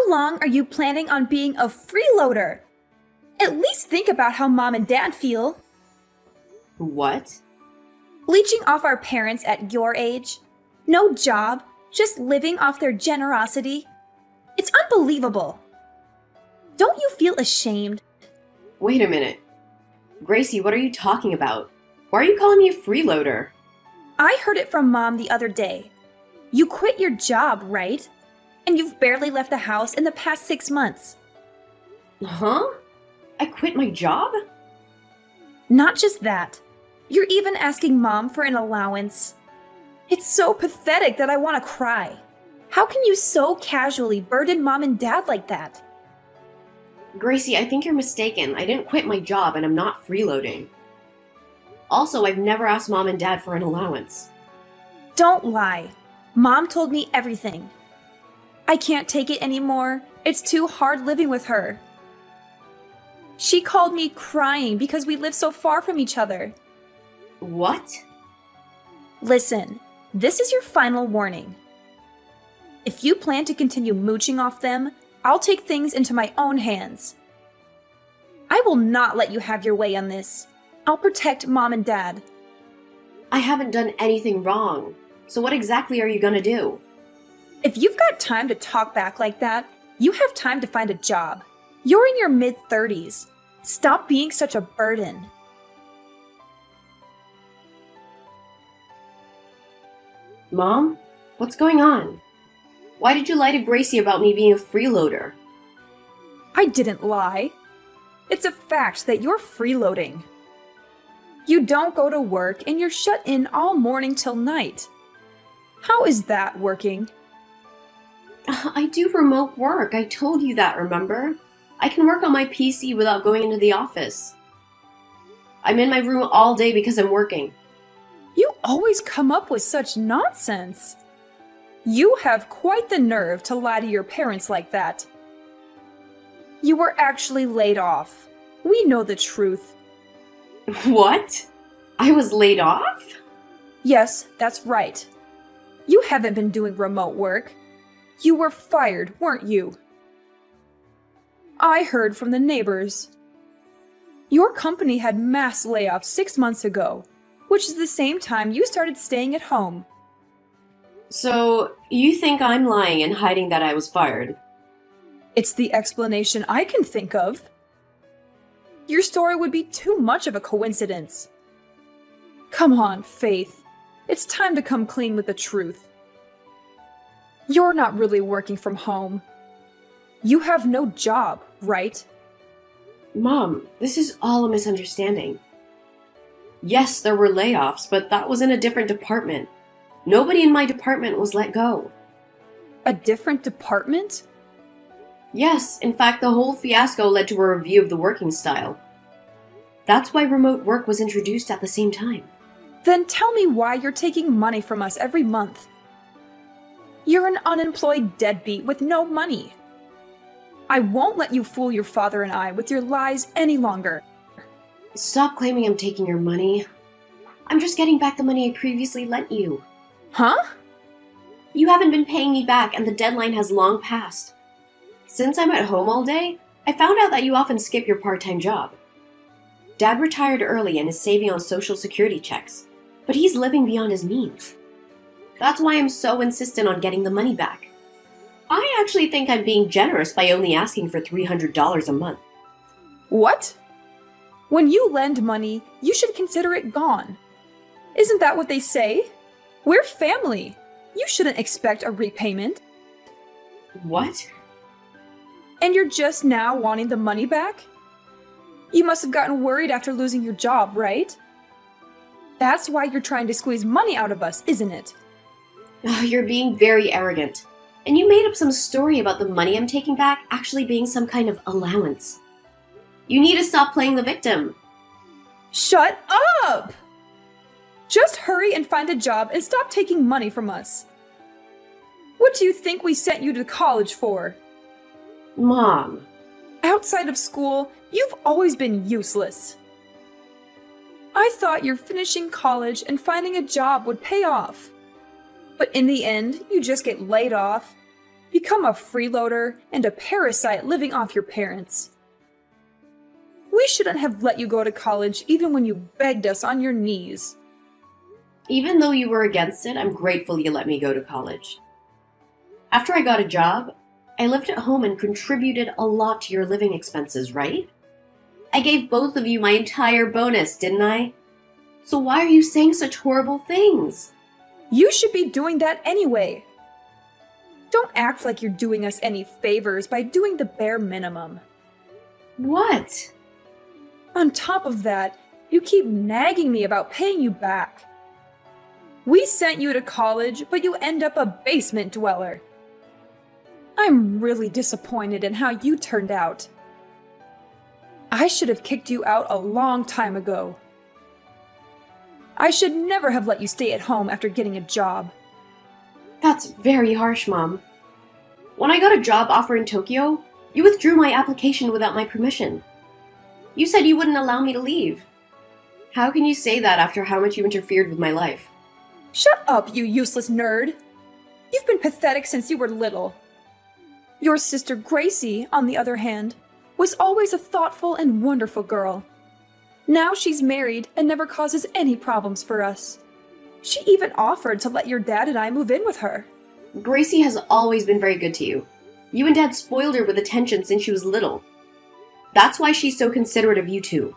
long are you planning on being a freeloader? At least think about how mom and dad feel. What? Leeching off our parents at your age? No job, just living off their generosity? It's unbelievable. Don't you feel ashamed? Wait a minute. Gracie, what are you talking about? Why are you calling me a freeloader? I heard it from Mom the other day. You quit your job, right? And you've barely left the house in the past 6 months. Huh? I quit my job? Not just that. You're even asking Mom for an allowance. It's so pathetic that I want to cry. How can you so casually burden Mom and Dad like that? Gracie, I think you're mistaken. I didn't quit my job and I'm not freeloading. Also, I've never asked Mom and Dad for an allowance. Don't lie. Mom told me everything. I can't take it anymore. It's too hard living with her. She called me crying because we live so far from each other. What? Listen, this is your final warning. If you plan to continue mooching off them, I'll take things into my own hands. I will not let you have your way on this. I'll protect Mom and Dad. I haven't done anything wrong. So what exactly are you gonna do? If you've got time to talk back like that, you have time to find a job. You're in your mid-30s. Stop being such a burden. Mom? What's going on? Why did you lie to Gracie about me being a freeloader? I didn't lie. It's a fact that you're freeloading. You don't go to work and you're shut in all morning till night. How is that working? I do remote work. I told you that, remember? I can work on my PC without going into the office. I'm in my room all day because I'm working. You always come up with such nonsense. You have quite the nerve to lie to your parents like that. You were actually laid off. We know the truth. What? I was laid off? Yes, that's right. You haven't been doing remote work. You were fired, weren't you? I heard from the neighbors. Your company had mass layoffs 6 months ago, which is the same time you started staying at home. So, you think I'm lying and hiding that I was fired? It's the explanation I can think of. Your story would be too much of a coincidence. Come on, Faith. It's time to come clean with the truth. You're not really working from home. You have no job, right? Mom, this is all a misunderstanding. Yes, there were layoffs, but that was in a different department. Nobody in my department was let go. A different department? Yes, in fact, the whole fiasco led to a review of the working style. That's why remote work was introduced at the same time. Then tell me why you're taking money from us every month. You're an unemployed deadbeat with no money. I won't let you fool your father and I with your lies any longer. Stop claiming I'm taking your money. I'm just getting back the money I previously lent you. Huh? You haven't been paying me back and the deadline has long passed. Since I'm at home all day, I found out that you often skip your part-time job. Dad retired early and is saving on Social Security checks, but he's living beyond his means. That's why I'm so insistent on getting the money back. I actually think I'm being generous by only asking for $300 a month. What? When you lend money, you should consider it gone. Isn't that what they say? We're family. You shouldn't expect a repayment. What? And you're just now wanting the money back? You must have gotten worried after losing your job, right? That's why you're trying to squeeze money out of us, isn't it? You're being very arrogant. And you made up some story about the money I'm taking back actually being some kind of allowance. You need to stop playing the victim. Shut up! Just hurry and find a job and stop taking money from us. What do you think we sent you to college for? Mom. Outside of school, you've always been useless. I thought your finishing college and finding a job would pay off. But in the end, you just get laid off. become a freeloader and a parasite living off your parents. We shouldn't have let you go to college even when you begged us on your knees. Even though you were against it, I'm grateful you let me go to college. After I got a job, I lived at home and contributed a lot to your living expenses, right? I gave both of you my entire bonus, didn't I? So why are you saying such horrible things? You should be doing that anyway. Don't act like you're doing us any favors by doing the bare minimum. What? On top of that, you keep nagging me about paying you back. We sent you to college, but you end up a basement dweller. I'm really disappointed in how you turned out. I should have kicked you out a long time ago. I should never have let you stay at home after getting a job. That's very harsh, Mom. When I got a job offer in Tokyo, you withdrew my application without my permission. You said you wouldn't allow me to leave. How can you say that after how much you interfered with my life? Shut up, you useless nerd! You've been pathetic since you were little. Your sister Gracie, on the other hand, was always a thoughtful and wonderful girl. Now she's married and never causes any problems for us. She even offered to let your dad and I move in with her. Gracie has always been very good to you. You and Dad spoiled her with attention since she was little. That's why she's so considerate of you two.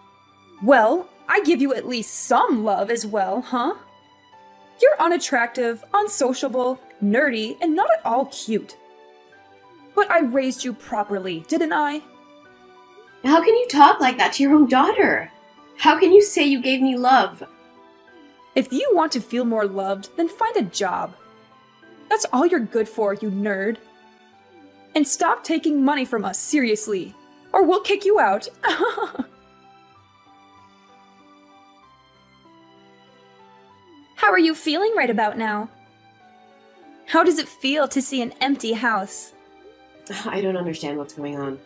Well, I give you at least some love as well, huh? You're unattractive, unsociable, nerdy, and not at all cute. But I raised you properly, didn't I? How can you talk like that to your own daughter? How can you say you gave me love? If you want to feel more loved, then find a job. That's all you're good for, you nerd. And stop taking money from us seriously, or we'll kick you out. How are you feeling right about now? How does it feel to see an empty house? I don't understand what's going on.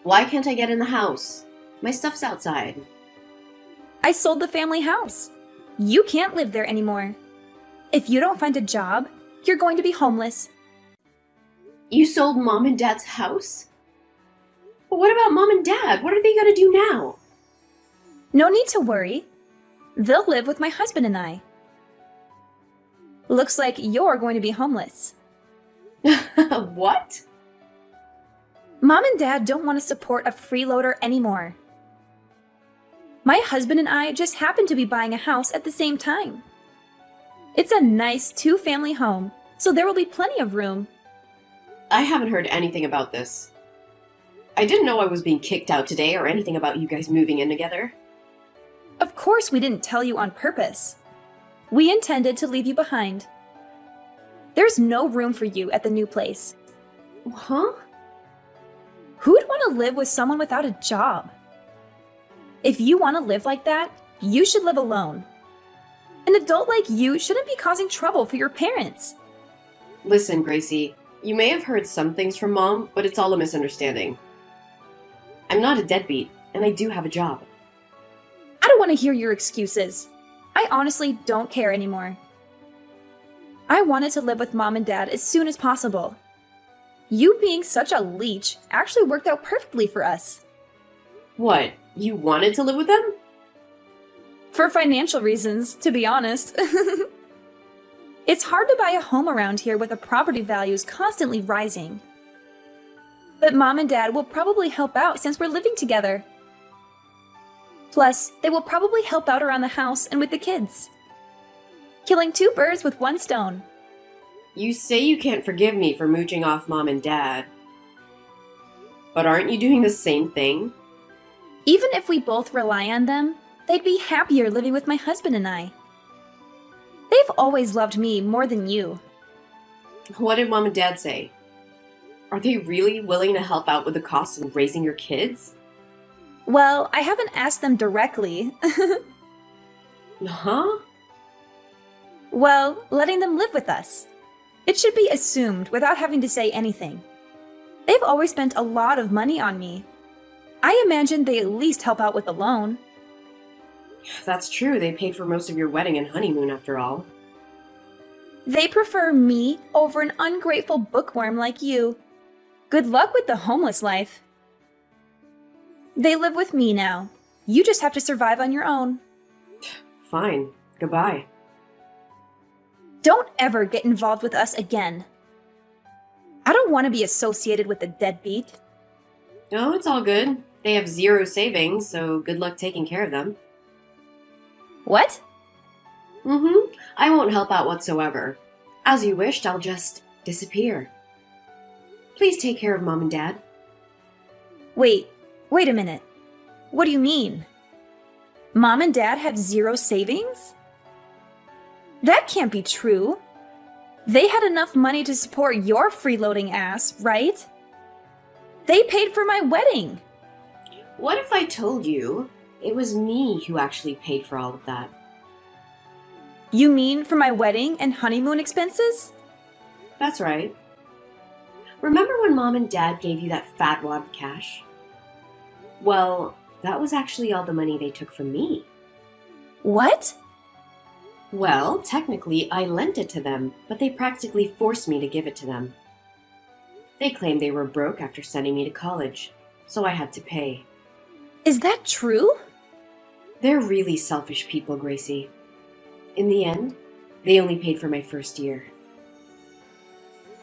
Why can't I get in the house? My stuff's outside. I sold the family house. You can't live there anymore. If you don't find a job, you're going to be homeless. You sold Mom and Dad's house? But what about Mom and Dad? What are they going to do now? No need to worry. They'll live with my husband and I. Looks like you're going to be homeless. What? Mom and Dad don't want to support a freeloader anymore. My husband and I just happen to be buying a house at the same time. It's a nice two-family home, so there will be plenty of room. I haven't heard anything about this. I didn't know I was being kicked out today or anything about you guys moving in together. Of course we didn't tell you on purpose. We intended to leave you behind. There's no room for you at the new place. Huh? Who'd want to live with someone without a job? If you want to live like that, you should live alone. An adult like you shouldn't be causing trouble for your parents. Listen, Gracie, you may have heard some things from Mom, but it's all a misunderstanding. I'm not a deadbeat, and I do have a job. I don't want to hear your excuses. I honestly don't care anymore. I wanted to live with Mom and Dad as soon as possible. You being such a leech actually worked out perfectly for us. What, you wanted to live with them? For financial reasons, to be honest. It's hard to buy a home around here with the property values constantly rising. But Mom and Dad will probably help out since we're living together. Plus, they will probably help out around the house and with the kids. Killing two birds with one stone. You say you can't forgive me for mooching off Mom and Dad. But aren't you doing the same thing? Even if we both rely on them, they'd be happier living with my husband and I. They've always loved me more than you. What did Mom and Dad say? Are they really willing to help out with the cost of raising your kids? Well, I haven't asked them directly. Huh? Well, letting them live with us. It should be assumed without having to say anything. They've always spent a lot of money on me. I imagine they at least help out with the loan. That's true, they paid for most of your wedding and honeymoon after all. They prefer me over an ungrateful bookworm like you. Good luck with the homeless life. They live with me now. You just have to survive on your own. Fine. Goodbye. Don't ever get involved with us again. I don't want to be associated with a deadbeat. No, it's all good. They have 0 savings, so good luck taking care of them. What? I won't help out whatsoever. As you wished, I'll just disappear. Please take care of Mom and Dad. Wait a minute. What do you mean? Mom and Dad have 0 savings? That can't be true. They had enough money to support your freeloading ass, right? They paid for my wedding. What if I told you it was me who actually paid for all of that? You mean for my wedding and honeymoon expenses? That's right. Remember when Mom and Dad gave you that fat wad of cash? Well, that was actually all the money they took from me. What? Well, technically, I lent it to them, but they practically forced me to give it to them. They claimed they were broke after sending me to college, so I had to pay. Is that true? They're really selfish people, Gracie. In the end, they only paid for my first year.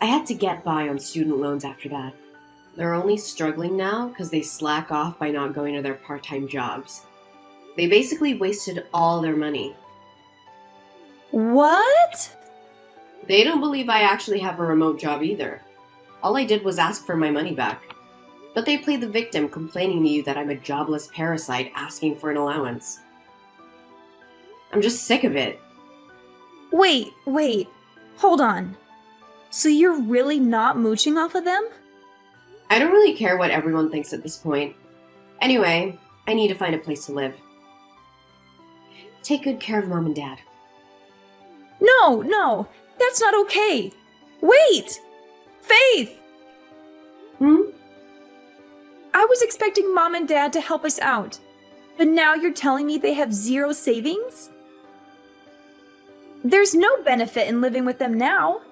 I had to get by on student loans after that. They're only struggling now because they slack off by not going to their part-time jobs. They basically wasted all their money. What? They don't believe I actually have a remote job either. All I did was ask for my money back. But they play the victim, complaining to you that I'm a jobless parasite asking for an allowance. I'm just sick of it. Wait. Hold on. So you're really not mooching off of them? I don't really care what everyone thinks at this point. Anyway, I need to find a place to live. Take good care of Mom and Dad. No, that's not okay. Wait! Faith! I was expecting Mom and Dad to help us out, but now you're telling me they have 0 savings? There's no benefit in living with them now.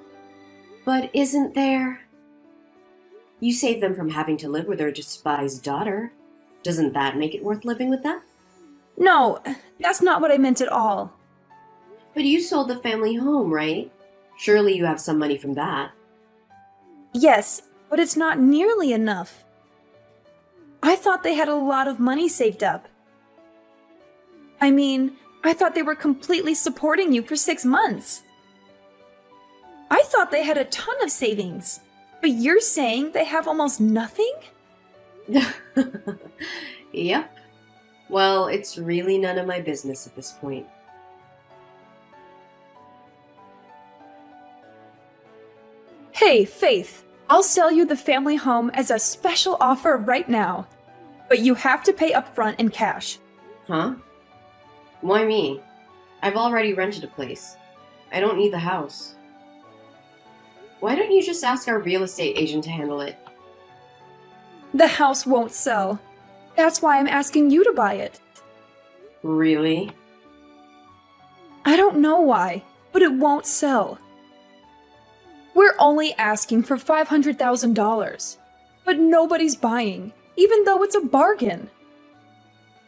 But isn't there? You saved them from having to live with their despised daughter. Doesn't that make it worth living with them? No, that's not what I meant at all. But you sold the family home, right? Surely you have some money from that. Yes, but it's not nearly enough. I thought they had a lot of money saved up. I mean, I thought they were completely supporting you for 6 months. I thought they had a ton of savings, but you're saying they have almost nothing? Yep. Well, it's really none of my business at this point. Hey, Faith, I'll sell you the family home as a special offer right now, but you have to pay upfront in cash. Huh? Why me? I've already rented a place. I don't need the house. Why don't you just ask our real estate agent to handle it? The house won't sell. That's why I'm asking you to buy it. Really? I don't know why, but it won't sell. We're only asking for $500,000, but nobody's buying, even though it's a bargain.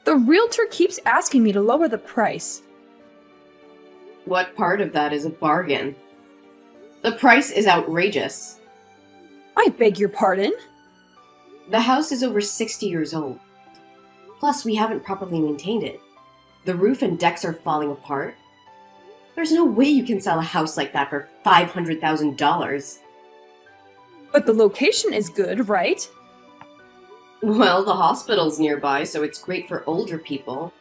The realtor keeps asking me to lower the price. What part of that is a bargain? The price is outrageous. I beg your pardon? The house is over 60 years old. Plus, we haven't properly maintained it. The roof and decks are falling apart. There's no way you can sell a house like that for $500,000. But the location is good, right? Well, the hospital's nearby, so it's great for older people.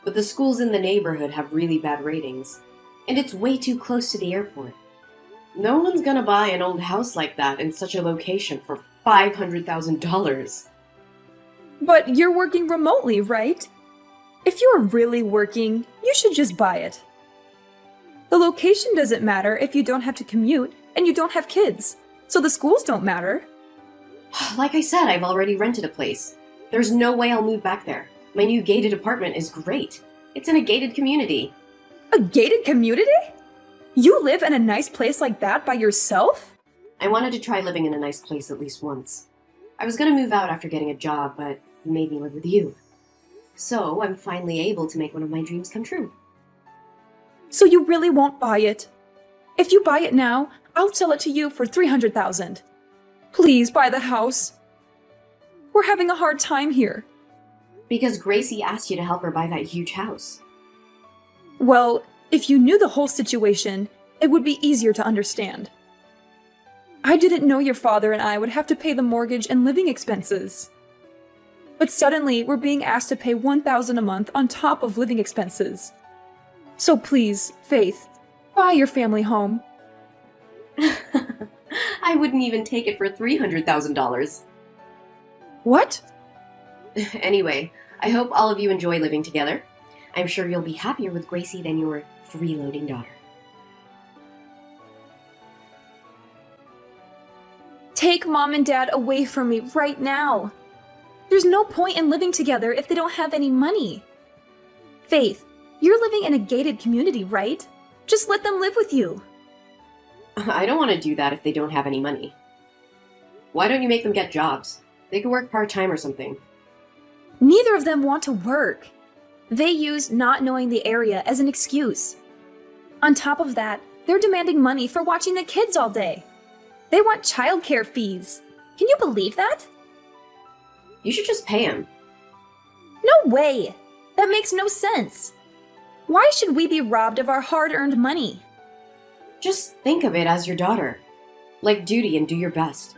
But the schools in the neighborhood have really bad ratings, and it's way too close to the airport. No one's gonna buy an old house like that in such a location for $500,000. But you're working remotely, right? If you're really working, you should just buy it. The location doesn't matter if you don't have to commute and you don't have kids, so the schools don't matter. Like I said, I've already rented a place. There's no way I'll move back there. My new gated apartment is great. It's in a gated community. A gated community? You live in a nice place like that by yourself? I wanted to try living in a nice place at least once. I was gonna move out after getting a job, but you made me live with you. So I'm finally able to make one of my dreams come true. So you really won't buy it? If you buy it now, I'll sell it to you for $300,000. Please buy the house. We're having a hard time here. Because Gracie asked you to help her buy that huge house. Well, if you knew the whole situation, it would be easier to understand. I didn't know your father and I would have to pay the mortgage and living expenses. But suddenly, we're being asked to pay $1,000 a month on top of living expenses. So please, Faith, buy your family home. I wouldn't even take it for $300,000. What? Anyway, I hope all of you enjoy living together. I'm sure you'll be happier with Gracie than your freeloading daughter. Take Mom and Dad away from me right now. There's no point in living together if they don't have any money. Faith, you're living in a gated community, right? Just let them live with you. I don't want to do that if they don't have any money. Why don't you make them get jobs? They could work part-time or something. Neither of them want to work. They use not knowing the area as an excuse. On top of that, they're demanding money for watching the kids all day. They want childcare fees. Can you believe that? You should just pay them. No way! That makes no sense. Why should we be robbed of our hard-earned money? Just think of it as your daughter. Like duty and do your best.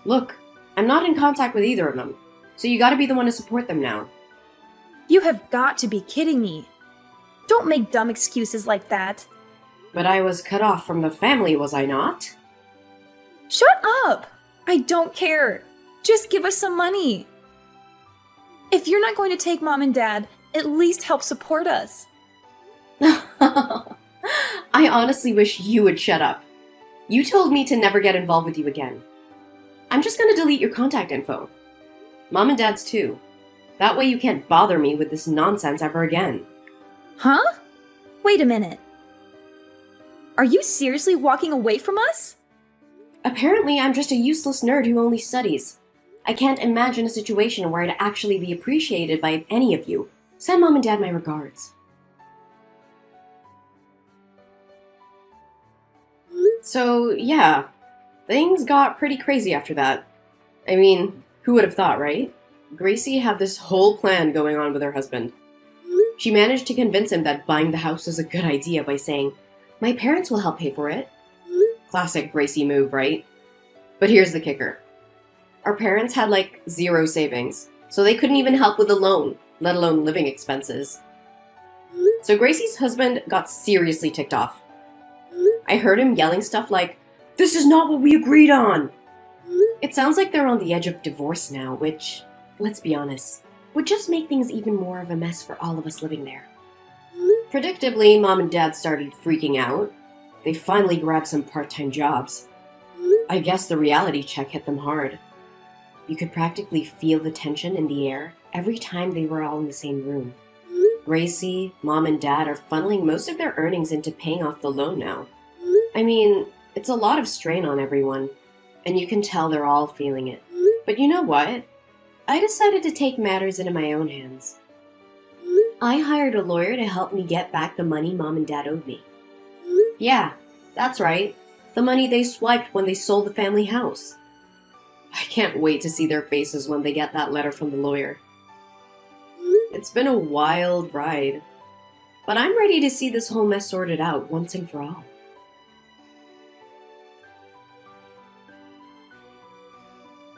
Look, I'm not in contact with either of them, so you gotta be the one to support them now. You have got to be kidding me. Don't make dumb excuses like that. But I was cut off from the family, was I not? Shut up! I don't care. Just give us some money. If you're not going to take Mom and Dad, at least help support us. I honestly wish you would shut up. You told me to never get involved with you again. I'm just gonna delete your contact info. Mom and Dad's too. That way you can't bother me with this nonsense ever again. Huh? Wait a minute. Are you seriously walking away from us? Apparently, I'm just a useless nerd who only studies. I can't imagine a situation where I'd actually be appreciated by any of you. Send Mom and Dad my regards. So, yeah, things got pretty crazy after that. I mean, who would have thought, right? Gracie had this whole plan going on with her husband. She managed to convince him that buying the house was a good idea by saying, "My parents will help pay for it." Classic Gracie move, right? But here's the kicker. Our parents had like zero savings, so they couldn't even help with the loan, let alone living expenses. So Gracie's husband got seriously ticked off. I heard him yelling stuff like, "This is not what we agreed on!" It sounds like they're on the edge of divorce now, which, let's be honest, would just make things even more of a mess for all of us living there. Predictably, Mom and Dad started freaking out. They finally grabbed some part-time jobs. I guess the reality check hit them hard. You could practically feel the tension in the air every time they were all in the same room. Gracie, Mom, and Dad are funneling most of their earnings into paying off the loan now. I mean, it's a lot of strain on everyone, and you can tell they're all feeling it. But you know what? I decided to take matters into my own hands. I hired a lawyer to help me get back the money Mom and Dad owed me. Yeah, that's right. The money they swiped when they sold the family house. I can't wait to see their faces when they get that letter from the lawyer. It's been a wild ride, but I'm ready to see this whole mess sorted out once and for all.